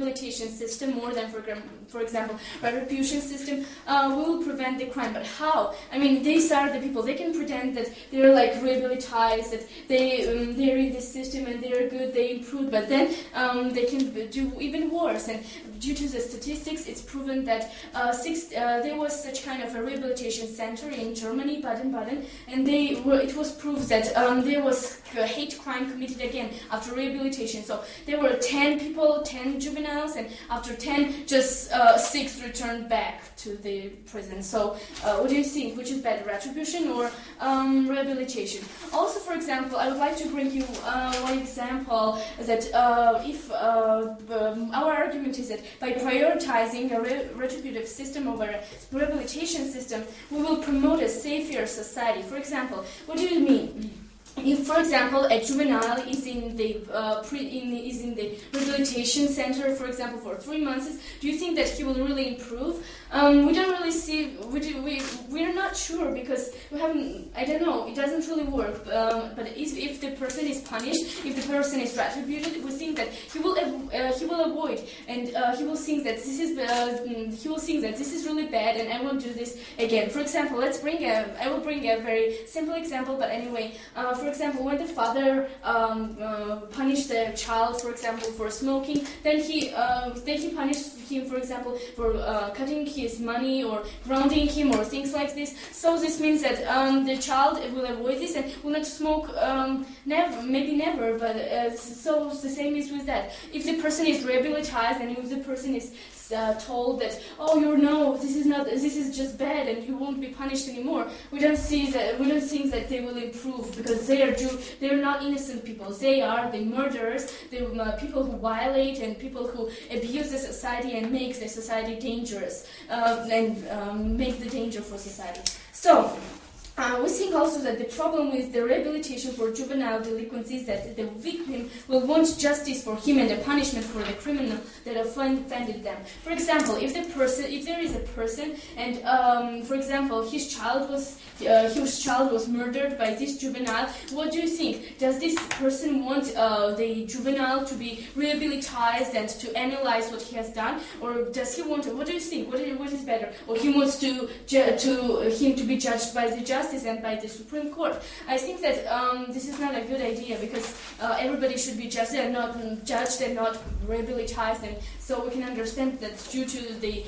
rehabilitation system more than, for example, retribution system will prevent the crime. But how? I mean, these are the people. They can pretend that they're like rehabilitized, that they're in the system and they're good, they improved, but then they can do even worse. And due to the statistics, it's proven that there was such kind of a rehabilitation center in Germany, Baden-Baden, and it was proved that there was a hate crime committed again after rehabilitation. So there were 10 people, 10 juveniles, and after 10, just 6 returned back to the prison. So what do you think? Which is better, retribution or rehabilitation? Also, for example, I would like to bring you one example that if our argument is that by prioritizing a retributive system over a rehabilitation system, we will promote a safer society. For example, what do you mean? If, for example, a juvenile is in the rehabilitation center, for example, for 3 months, do you think that he will really improve? We don't really see. We're not sure because we haven't. I don't know. It doesn't really work. But if the person is punished, if the person is retributed, we think that he will avoid, and he will think that this is really bad, and I won't do this again. For example, I will bring a very simple example, but anyway. For example, when the father punished the child, for example, for smoking, then he punished him, for example, for cutting his money or grounding him or things like this. So this means that the child will avoid this and will not smoke maybe never. But so the same is with that. If the person is rehabilitized and if the person is told that, oh, this is just bad and you won't be punished anymore, we don't think that they will improve, because they're not innocent people. They are the murderers, the people who violate and people who abuse the society and make the society dangerous and make the danger for society. So we think also that the problem with the rehabilitation for juvenile delinquency is that the victim will want justice for him and a punishment for the criminal that offended them. For example, if there is a person and, for example, his child was murdered by this juvenile, what do you think? Does this person want the juvenile to be rehabilitized and to analyze what he has done, or does he want? What do you think? What is better? Or he wants him to be judged by the justice and by the Supreme Court? I think that this is not a good idea, because everybody should be judged and not rehabilitized, and so we can understand that due to the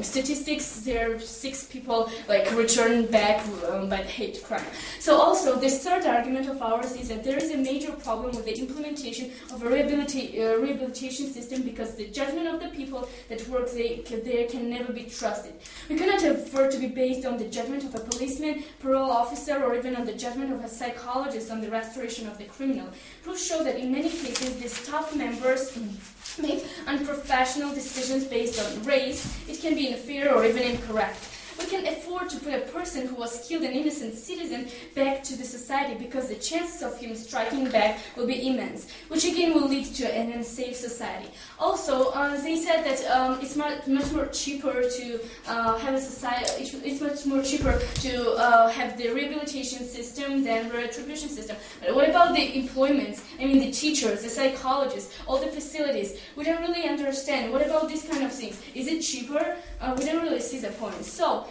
statistics, there are 6 people returned back by the hate crime. So also, this third argument of ours is that there is a major problem with the implementation of a rehabilitation system, because the judgment of the people that work there can never be trusted. We cannot afford to be based on the judgment of a policeman, parole officer, or even on the judgment of a psychologist on the restoration of the criminal. Proofs show that in many cases, the staff members make unprofessional decisions based on race. It can be unfair or even incorrect. We can afford to put a person who was killed, an innocent citizen, back to the society, because the chances of him striking back will be immense, which again will lead to an unsafe society. Also, they said that it's much more cheaper to have a society. It's much more cheaper to have the rehabilitation system than the retribution system. But what about the employments? I mean, the teachers, the psychologists, all the facilities. We don't really understand. What about these kind of things? Is it cheaper? We don't really see the point. So,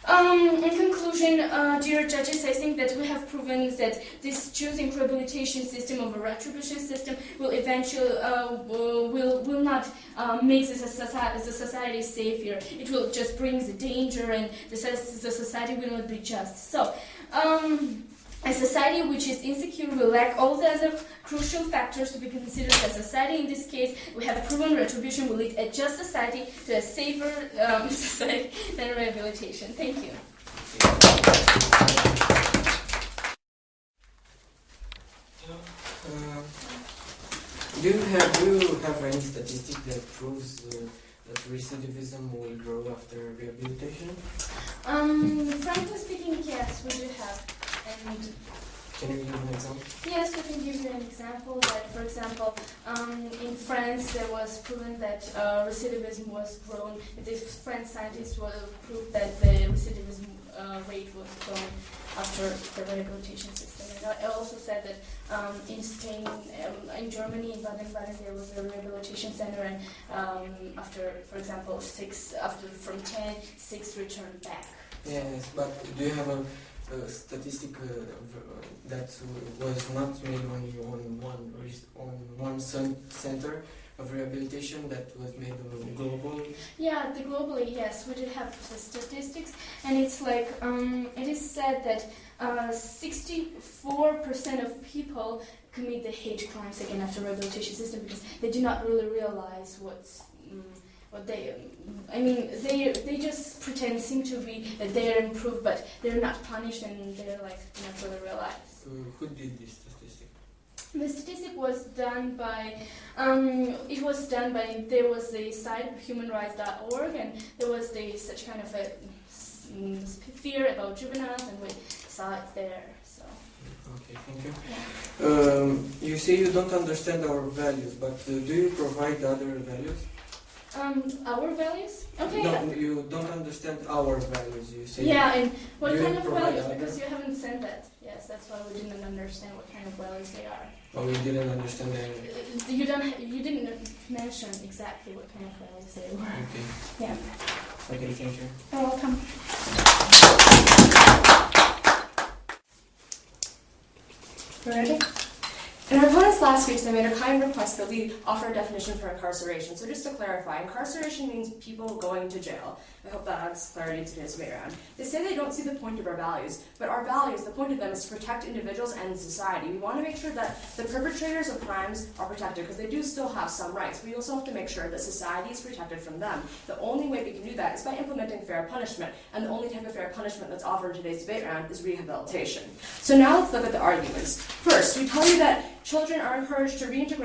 in conclusion, dear judges, I think that we have proven that this choosing rehabilitation system over retribution system will eventually will not make the society safer. It will just bring the danger, and the society will not be just. So, a society which is insecure will lack all the other crucial factors to be considered as society. In this case, we have proven retribution will lead a just society to a safer society than rehabilitation. Thank you. Do you have any statistic that proves that recidivism will grow after rehabilitation? Frankly speaking, yes, we do have. And Can you give an example? Yes, we can give you an example that, for example, in France there was proven that recidivism was grown. The French scientists will prove that the recidivism rate was grown after the rehabilitation system. And I also said that in Spain, in Germany, in Baden-Baden, there was a rehabilitation center, and after, for example, from 10, 6 returned back. Yes, but do you have a statistic that was not made only on one center of rehabilitation, that was made global? Yeah, globally, yes, we did have the statistics, and it's like it is said that 64% of people commit the hate crimes again after rehabilitation system because they do not really realize what they just seem to be that they are improved, but they're not punished, and they're like not really realize. Who did this statistic? The statistic was done by there was the site humanrights.org, and there was such kind of a fear about juveniles, and we saw it there. So. Okay, thank you. Yeah. You say you don't understand our values, but do you provide other values? Our values? Okay. No, you don't understand our values. You say. Yeah, and what kind of values? Other? Because you haven't said that. Yes, that's why we didn't understand what kind of values they are. Oh, you didn't understand that. You didn't mention exactly what kind of values they were. Okay. Yeah. Okay, thank you. You're welcome. Ready? In our opponent's last speech, they made a kind request that we offer a definition for incarceration. So just to clarify, incarceration means people going to jail. I hope that adds clarity to today's debate round. They say they don't see the point of our values, but our values, the point of them is to protect individuals and society. We want to make sure that the perpetrators of crimes are protected, because they do still have some rights. We also have to make sure that society is protected from them. The only way we can do that is by implementing fair punishment, and the only type of fair punishment that's offered in today's debate round is rehabilitation. So now let's look at the arguments. First, we tell you that children are encouraged to reintegrate